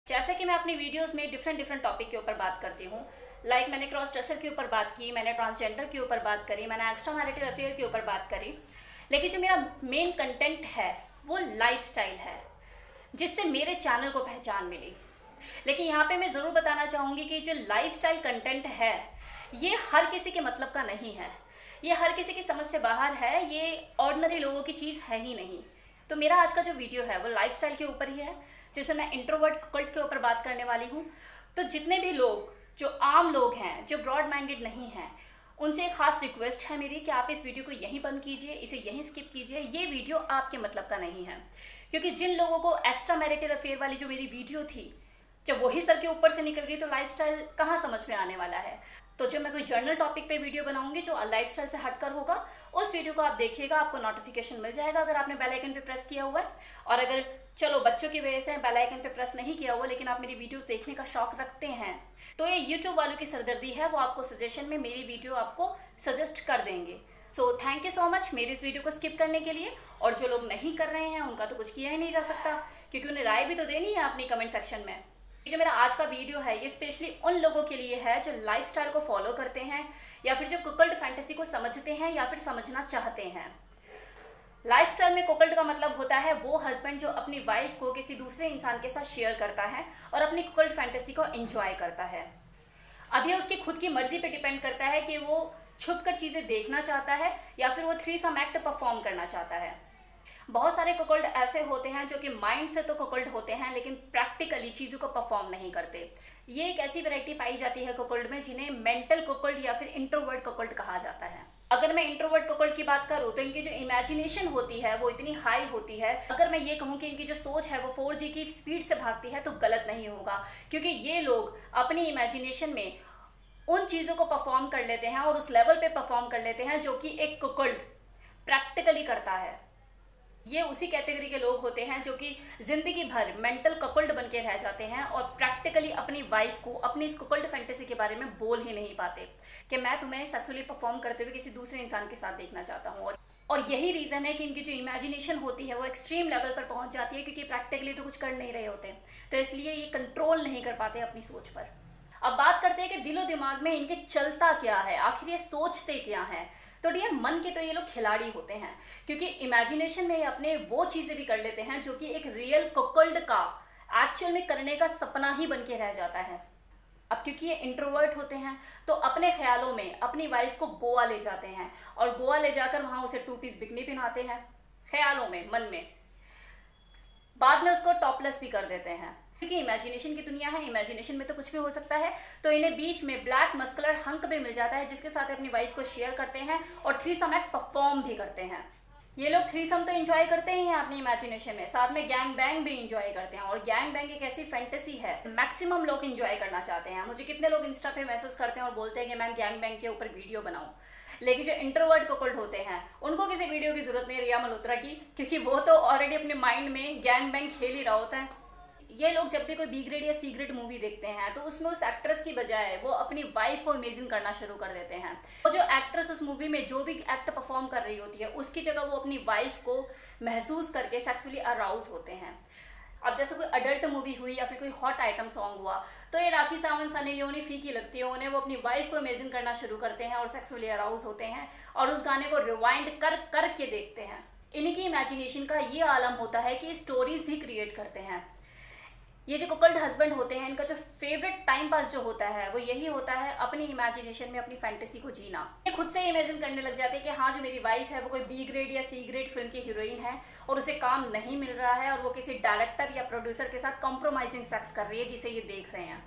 जैसे कि मैं अपनी वीडियोस में डिफरेंट टॉपिक के ऊपर बात करती हूँ। लाइक मैंने क्रॉस ड्रेसर के ऊपर बात की, मैंने ट्रांसजेंडर के ऊपर बात करी, मैंने एक्स्ट्रा मैरिटल अफेयर के ऊपर बात करी। लेकिन जो मेरा मेन कंटेंट है वो लाइफस्टाइल है, जिससे मेरे चैनल को पहचान मिली। लेकिन यहाँ पे मैं ज़रूर बताना चाहूँगी कि जो लाइफस्टाइल कंटेंट है ये हर किसी के मतलब का नहीं है, ये हर किसी की समझ से बाहर है, ये ऑर्डिनरी लोगों की चीज़ है ही नहीं। तो मेरा आज का जो वीडियो है वो लाइफस्टाइल के ऊपर ही है, जिसमें मैं इंट्रोवर्ट कल्ट के ऊपर बात करने वाली हूँ। तो जितने भी लोग जो आम लोग हैं, जो ब्रॉड माइंडेड नहीं हैं, उनसे एक खास रिक्वेस्ट है मेरी कि आप इस वीडियो को यहीं बंद कीजिए, इसे यहीं स्किप कीजिए। ये वीडियो आपके मतलब का नहीं है, क्योंकि जिन लोगों को एक्स्ट्रा मैरिटल अफेयर वाली जो मेरी वीडियो थी, जब वही सर के ऊपर से निकल गई तो लाइफस्टाइल कहाँ समझ में आने वाला है। तो जब मैं कोई जर्नल टॉपिक पे वीडियो बनाऊंगी जो लाइफस्टाइल से हटकर होगा, उस वीडियो को आप देखिएगा, आपको नोटिफिकेशन मिल जाएगा अगर आपने बेल आइकन पे प्रेस किया हुआ है। और अगर चलो बच्चों की वजह से बेल आइकन पे प्रेस नहीं किया हुआ लेकिन आप मेरी वीडियोस देखने का शौक रखते हैं, तो ये यूट्यूब वालों की सरदर्दी है, वो आपको सजेशन में मेरी वीडियो आपको सजेस्ट कर देंगे। So thank you so much मेरी इस वीडियो को स्किप करने के लिए। और जो लोग नहीं कर रहे हैं उनका तो कुछ किया ही नहीं जा सकता, क्योंकि उन्हें राय भी तो देनी है अपनी कमेंट सेक्शन में। जो मेरा आज का वीडियो है ये स्पेशली उन लोगों के लिए है जो लाइफस्टाइल को फॉलो करते हैं, या फिर जो कुकल्ड फैंटेसी को समझते हैं या फिर समझना चाहते हैं। लाइफस्टाइल में कुकल्ड का मतलब होता है वो हस्बैंड जो अपनी वाइफ को किसी दूसरे इंसान के साथ शेयर करता है और अपनी कुकल्ड फैंटेसी को एंजॉय करता है। अब ये उसकी खुद की मर्जी पे डिपेंड करता है कि वो छुप कर चीज़ें देखना चाहता है या फिर वो थ्रीसम एक्ट परफॉर्म करना चाहता है। बहुत सारे कुकल्ड ऐसे होते हैं जो कि माइंड से तो कुकल्ड होते हैं लेकिन प्रैक्टिकली चीज़ों को परफॉर्म नहीं करते। ये एक ऐसी वैरायटी पाई जाती है कुकल्ड में जिन्हें मेंटल कुकल्ड या फिर इंट्रोवर्ट कुकल्ड कहा जाता है। अगर मैं इंट्रोवर्ट कुकल्ड की बात करूँ तो इनकी जो इमेजिनेशन होती है वो इतनी हाई होती है। अगर मैं ये कहूँ कि इनकी जो सोच है वो 4G की स्पीड से भागती है तो गलत नहीं होगा, क्योंकि ये लोग अपनी इमेजिनेशन में उन चीज़ों को परफॉर्म कर लेते हैं और उस लेवल पे परफॉर्म कर लेते हैं जो कि एक कुकल्ड प्रैक्टिकली करता है। ये उसी कैटेगरी के लोग होते हैं जो कि जिंदगी भर मेंटल कपल्ड बन के रह जाते हैं और प्रैक्टिकली अपनी वाइफ को अपनी इस कपल्ड फैंटेसी के बारे में बोल ही नहीं पाते कि मैं तुम्हें सेक्सुअली परफॉर्म करते हुए किसी दूसरे इंसान के साथ देखना चाहता हूँ। और यही रीज़न है कि इनकी जो इमेजिनेशन होती है वो एक्सट्रीम लेवल पर पहुँच जाती है, क्योंकि प्रैक्टिकली तो कुछ कर नहीं रहे होते, तो इसलिए ये कंट्रोल नहीं कर पाते अपनी सोच पर। अब बात करते हैं कि दिलो दिमाग में इनके चलता क्या है, आखिर ये सोचते क्या हैं। तो डियर, मन के तो ये लोग खिलाड़ी होते हैं, क्योंकि इमेजिनेशन में ये अपने वो चीज़ें भी कर लेते हैं जो कि एक रियल कुकल्ड का एक्चुअल में करने का सपना ही बन के रह जाता है। अब क्योंकि ये इंट्रोवर्ट होते हैं तो अपने ख्यालों में अपनी वाइफ को गोवा ले जाते हैं और गोवा ले जाकर वहाँ उसे 2 पीस बिकनी पहनाते हैं, ख्यालों में, मन में। बाद में उसको टॉपलेस भी कर देते हैं, क्योंकि इमेजिनेशन की दुनिया है, इमेजिनेशन में तो कुछ भी हो सकता है। तो इन्हें बीच में ब्लैक मस्कुलर हंक भी मिल जाता है जिसके साथ अपनी वाइफ को शेयर करते हैं और थ्रीसम एक्ट परफॉर्म भी करते हैं। ये लोग थ्रीसम तो एंजॉय करते ही हैं अपनी इमेजिनेशन में, साथ में गैंग बैंग भी एंजॉय करते हैं। और गैंग बैंग एक ऐसी फैंटेसी है मैक्सिमम लोग एंजॉय करना चाहते हैं। मुझे कितने लोग इंस्टा पे मैसेज करते हैं और बोलते हैं कि मैम गैंग बैंग के ऊपर वीडियो बनाऊं। लेकिन जो इंट्रोवर्ट कुकल्ड होते हैं उनको किसी वीडियो की जरूरत नहीं रिया मल्होत्रा की, क्योंकि वो तो ऑलरेडी अपने माइंड में गैंग बैंग खेल ही रहा होता है। ये लोग जब भी कोई बी ग्रेड या सी ग्रेड मूवी देखते हैं तो उसमें उस एक्ट्रेस की बजाय वो अपनी वाइफ को इमेजिन करना शुरू कर देते हैं। और जो एक्ट्रेस उस मूवी में जो भी एक्ट परफॉर्म कर रही होती है उसकी जगह वो अपनी वाइफ को महसूस करके सेक्सुअली अराउज होते हैं। अब जैसे कोई अडल्ट मूवी हुई या फिर कोई हॉट आइटम सॉन्ग हुआ तो ये राखी सावंत, सनी लियोनी फीकी लगती है उन्हें, वो अपनी वाइफ को इमेजिन करना शुरू करते हैं और सेक्सुअली अराउज होते हैं और उस गाने को रिवाइंड कर कर के देखते हैं। इनकी इमेजिनेशन का ये आलम होता है कि स्टोरीज भी क्रिएट करते हैं। ये जो कुकल्ड हस्बैंड होते हैं इनका जो फेवरेट टाइम पास जो होता है वो यही होता है अपनी इमेजिनेशन में अपनी फैंटेसी को जीना। ये खुद से इमेजिन करने लग जाते हैं कि हाँ, जो मेरी वाइफ है वो कोई बी ग्रेड या सी ग्रेड फिल्म की हीरोइन है और उसे काम नहीं मिल रहा है और वो किसी डायरेक्टर या प्रोड्यूसर के साथ कॉम्प्रोमाइजिंग सेक्स कर रही है जिसे ये देख रहे हैं।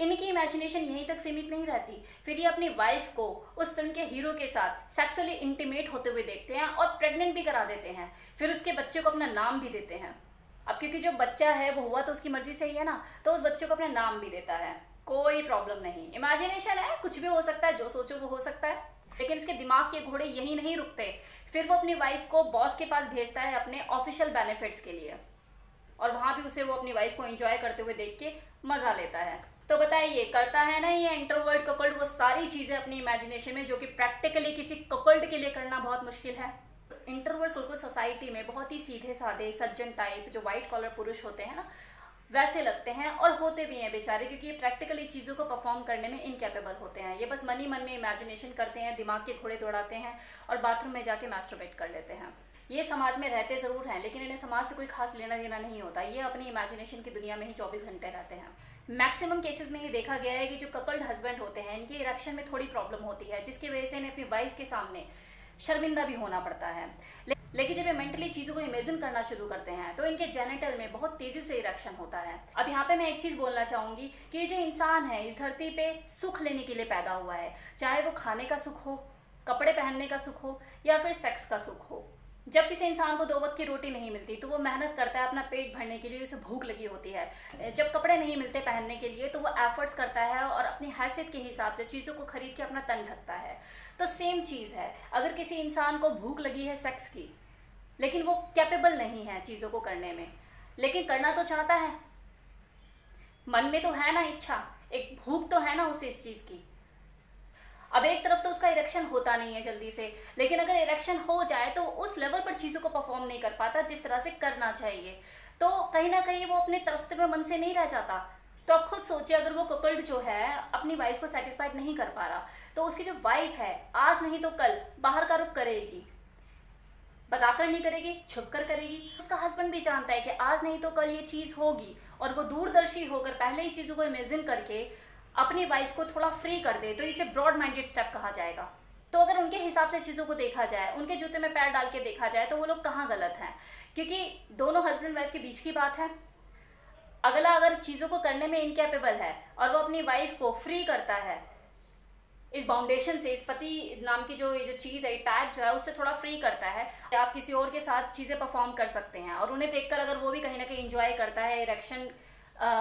इनकी इमेजिनेशन यहीं तक सीमित नहीं रहती, फिर ये अपनी वाइफ को उस फिल्म के हीरो के साथ सेक्सुअली इंटीमेट होते हुए देखते हैं और प्रेग्नेंट भी करा देते हैं, फिर उसके बच्चे को अपना नाम भी देते हैं। अब क्योंकि जो बच्चा है वो हुआ तो उसकी मर्जी से ही है ना, तो उस बच्चे को अपना नाम भी देता है, कोई प्रॉब्लम नहीं। इमेजिनेशन है, कुछ भी हो सकता है, जो सोचो वो हो सकता है। लेकिन उसके दिमाग के घोड़े यही नहीं रुकते, फिर वो अपनी वाइफ को बॉस के पास भेजता है अपने ऑफिशियल बेनिफिट्स के लिए, और वहाँ भी उसे वो अपनी वाइफ को एंजॉय करते हुए देख के मजा लेता है। तो बताइए, करता है ना ये इंट्रोवर्ट कुकल्ड वो सारी चीजें अपनी इमेजिनेशन में जो कि प्रैक्टिकली किसी कुकल्ड के लिए करना बहुत मुश्किल है। इंट्रोवर्ट कुकल्ड सोसाइटी में बहुत ही सीधे साधे सज्जन टाइप जो व्हाइट कॉलर पुरुष होते हैं ना, वैसे लगते हैं और होते भी हैं बेचारे, क्योंकि ये प्रैक्टिकली चीज़ों को परफॉर्म करने में इनकैपेबल होते हैं। ये बस मन ही मन में इमेजिनेशन करते हैं, दिमाग के घोड़े दौड़ाते हैं और बाथरूम में जाके मैस्टरबेट कर लेते हैं। ये समाज में रहते ज़रूर हैं, लेकिन इन्हें समाज से कोई खास लेना देना नहीं होता। ये अपनी इमेजिनेशन की दुनिया में ही 24 घंटे रहते हैं। मैक्सिमम केसेस में ये देखा गया है कि जो कपल्ड हस्बैंड होते हैं, इनकी इरेक्शन में थोड़ी प्रॉब्लम होती है, जिसकी वजह से इन्हें अपनी वाइफ के सामने शर्मिंदा भी होना पड़ता है। लेकिन जब ये मेंटली चीज़ों को इमेजिन करना शुरू करते हैं तो इनके जेनिटल में बहुत तेज़ी से इरेक्शन होता है। अब यहाँ पे मैं एक चीज़ बोलना चाहूँगी कि ये जो इंसान है इस धरती पे सुख लेने के लिए पैदा हुआ है, चाहे वो खाने का सुख हो, कपड़े पहनने का सुख हो या फिर सेक्स का सुख हो। जब किसी इंसान को 2 वक्त की रोटी नहीं मिलती तो वो मेहनत करता है अपना पेट भरने के लिए, उसे भूख लगी होती है। जब कपड़े नहीं मिलते पहनने के लिए तो वो एफर्ट्स करता है और अपनी हैसियत के हिसाब से चीज़ों को खरीद के अपना तन ढकता है। तो सेम चीज़ है, अगर किसी इंसान को भूख लगी है सेक्स की, लेकिन वो कैपेबल नहीं है चीज़ों को करने में, लेकिन करना तो चाहता है, मन में तो है ना इच्छा, एक भूख तो है ना उसे इस चीज़ की। अब एक तरफ तो उसका इरेक्शन होता नहीं है जल्दी से, लेकिन अगर इरेक्शन हो जाए तो उस लेवल पर चीज़ों को परफॉर्म नहीं कर पाता जिस तरह से करना चाहिए। तो कहीं ना कहीं वो अपने तरसते हुए मन से नहीं रह जाता। तो आप खुद सोचिए, अगर वो कपल्ड जो है अपनी वाइफ को सेटिस्फाइड नहीं कर पा रहा, तो उसकी जो वाइफ है आज नहीं तो कल बाहर का रुख करेगी, बताकर नहीं करेगी, छुप कर करेगी। उसका हस्बैंड भी जानता है कि आज नहीं तो कल ये चीज़ होगी, और वो दूरदर्शी होकर पहले ही चीज़ों को इमेजिन करके अपनी वाइफ को थोड़ा फ्री कर दे, तो इसे ब्रॉड माइंडेड स्टेप कहा जाएगा। तो अगर उनके हिसाब से चीज़ों को देखा जाए, उनके जूते में पैर डाल के देखा जाए, तो वो लोग कहाँ गलत हैं, क्योंकि दोनों हस्बैंड वाइफ के बीच की बात है। अगला अगर चीज़ों को करने में इनकैपेबल है और वो अपनी वाइफ को फ्री करता है इस बाउंडेशन से, इस पति नाम की जो चीज़ है, टैग जो है, उससे थोड़ा फ्री करता है, आप किसी और के साथ चीज़ें परफॉर्म कर सकते हैं। और उन्हें देखकर अगर वो भी कहीं ना कहीं इंजॉय करता है, इरेक्शन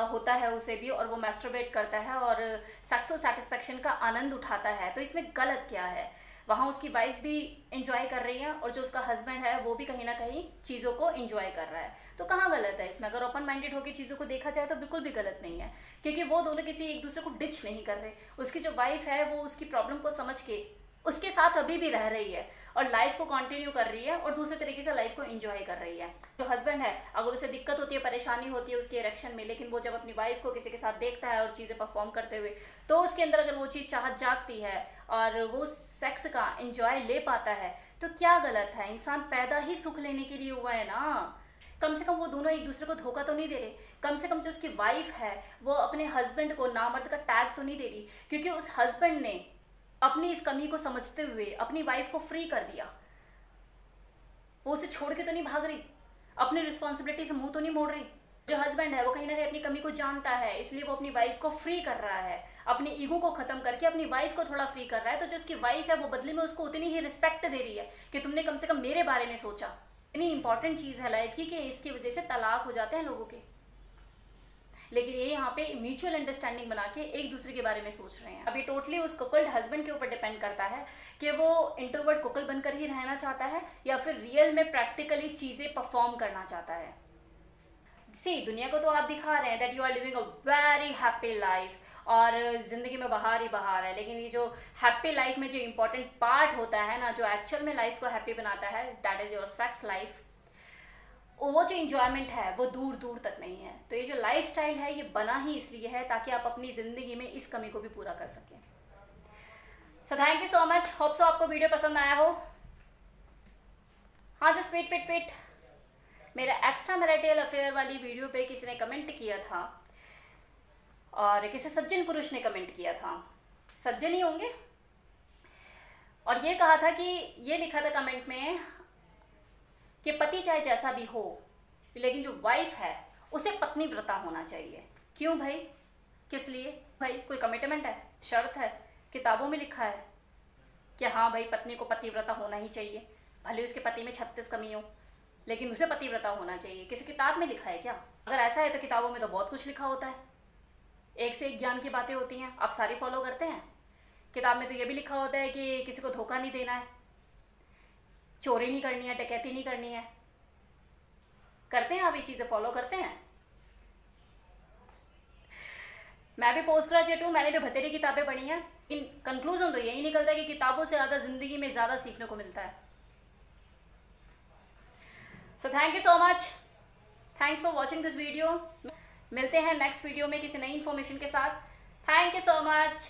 होता है उसे भी, और वो मैस्टरबेट करता है और सेक्सुअल सेटिस्फेक्शन का आनंद उठाता है, तो इसमें गलत क्या है? वहाँ उसकी वाइफ भी इंजॉय कर रही है और जो उसका हस्बैंड है वो भी कहीं ना कहीं चीज़ों को इंजॉय कर रहा है, तो कहाँ गलत है इसमें? अगर ओपन माइंडेड होकर चीज़ों को देखा जाए तो बिल्कुल भी गलत नहीं है, क्योंकि वो दोनों किसी एक दूसरे को डिच नहीं कर रहे। उसकी जो वाइफ है वो उसकी प्रॉब्लम को समझ के उसके साथ अभी भी रह रही है और लाइफ को कंटिन्यू कर रही है और दूसरे तरीके से लाइफ को एंजॉय कर रही है। जो हस्बैंड है, अगर उसे दिक्कत होती है, परेशानी होती है उसके इरेक्शन में, लेकिन वो जब अपनी वाइफ को किसी के साथ देखता है और चीज़ें परफॉर्म करते हुए, तो उसके अंदर अगर वो चीज़ चाहत जागती है और वो सेक्स का एंजॉय ले पाता है, तो क्या गलत है? इंसान पैदा ही सुख लेने के लिए हुआ है ना। कम से कम वो दोनों एक दूसरे को धोखा तो नहीं दे रहे। कम से कम जो उसकी वाइफ है वो अपने हस्बैंड को नामर्द का टैग तो नहीं दे रही, क्योंकि उस हस्बैंड ने अपनी इस कमी को समझते हुए अपनी वाइफ को फ्री कर दिया। वो उसे छोड़ के तो नहीं भाग रही, अपनी रिस्पॉन्सिबिलिटी से मुंह तो नहीं मोड़ रही। जो हस्बैंड है वो कहीं ना कहीं अपनी कमी को जानता है, इसलिए वो अपनी वाइफ को फ्री कर रहा है, अपनी ईगो को खत्म करके अपनी वाइफ को थोड़ा फ्री कर रहा है। तो जो उसकी वाइफ है वो बदले में उसको उतनी ही रिस्पेक्ट दे रही है कि तुमने कम से कम मेरे बारे में सोचा। इतनी इंपॉर्टेंट चीज़ है लाइफ की कि इसकी वजह से तलाक हो जाते हैं लोगों के, लेकिन ये यहाँ पे म्यूचुअल अंडरस्टैंडिंग बना के एक दूसरे के बारे में सोच रहे हैं। अभी टोटली उस कपल्ड हस्बैंड के ऊपर डिपेंड करता है कि वो इंट्रोवर्ट कपल बनकर ही रहना चाहता है या फिर रियल में प्रैक्टिकली चीज़ें परफॉर्म करना चाहता है। सी, दुनिया को तो आप दिखा रहे हैं that you are living a very happy life और ज़िंदगी में बहार ही बहार है, लेकिन ये जो हैप्पी लाइफ में जो इम्पोर्टेंट पार्ट होता है ना, जो एक्चुअल में लाइफ को हैप्पी बनाता है, that is your sex life. वो जो इंजॉयमेंट है वो दूर दूर तक नहीं है। तो ये जो लाइफस्टाइल है ये बना ही इसलिए है ताकि आप अपनी ज़िंदगी में इस कमी को भी पूरा कर सकें। So thank you so much, hope so आपको वीडियो पसंद आया हो। हाँ, जस्ट वेट, मेरा एक्स्ट्रा मैरिटल अफेयर वाली वीडियो पे किसी ने कमेंट किया था और किसी सज्जन पुरुष ने कमेंट किया था, सज्जन ही होंगे, और ये कहा था कि ये लिखा था कमेंट में कि पति चाहे जैसा भी हो लेकिन जो वाइफ है उसे पत्नी व्रता होना चाहिए। क्यों भाई, किस लिए भाई? कोई कमिटमेंट है, शर्त है, किताबों में लिखा है कि हाँ भाई पत्नी को पतिव्रता होना ही चाहिए, भले उसके पति में 36 कमी हो लेकिन उसे पतिव्रता होना चाहिए। किसी किताब में लिखा है क्या? अगर ऐसा है तो किताबों में तो बहुत कुछ लिखा होता है, एक से एक ज्ञान की बातें होती हैं, आप सारी फॉलो करते हैं। किताब में तो ये भी लिखा होता है कि किसी को धोखा नहीं देना है, चोरी नहीं करनी है, डकैती नहीं करनी है। करते हैं आप ये चीज़ें फॉलो करते हैं? मैं भी पोस्ट ग्रेजुएट हूँ, मैंने भी बथेरी किताबें पढ़ी हैं। इन कंक्लूजन तो यही निकलता है कि किताबों से ज़्यादा ज़िंदगी में ज़्यादा सीखने को मिलता है। So thank you so much, thanks for watching this video. मिलते हैं नेक्स्ट वीडियो में किसी नई इन्फॉर्मेशन के साथ। Thank you so much.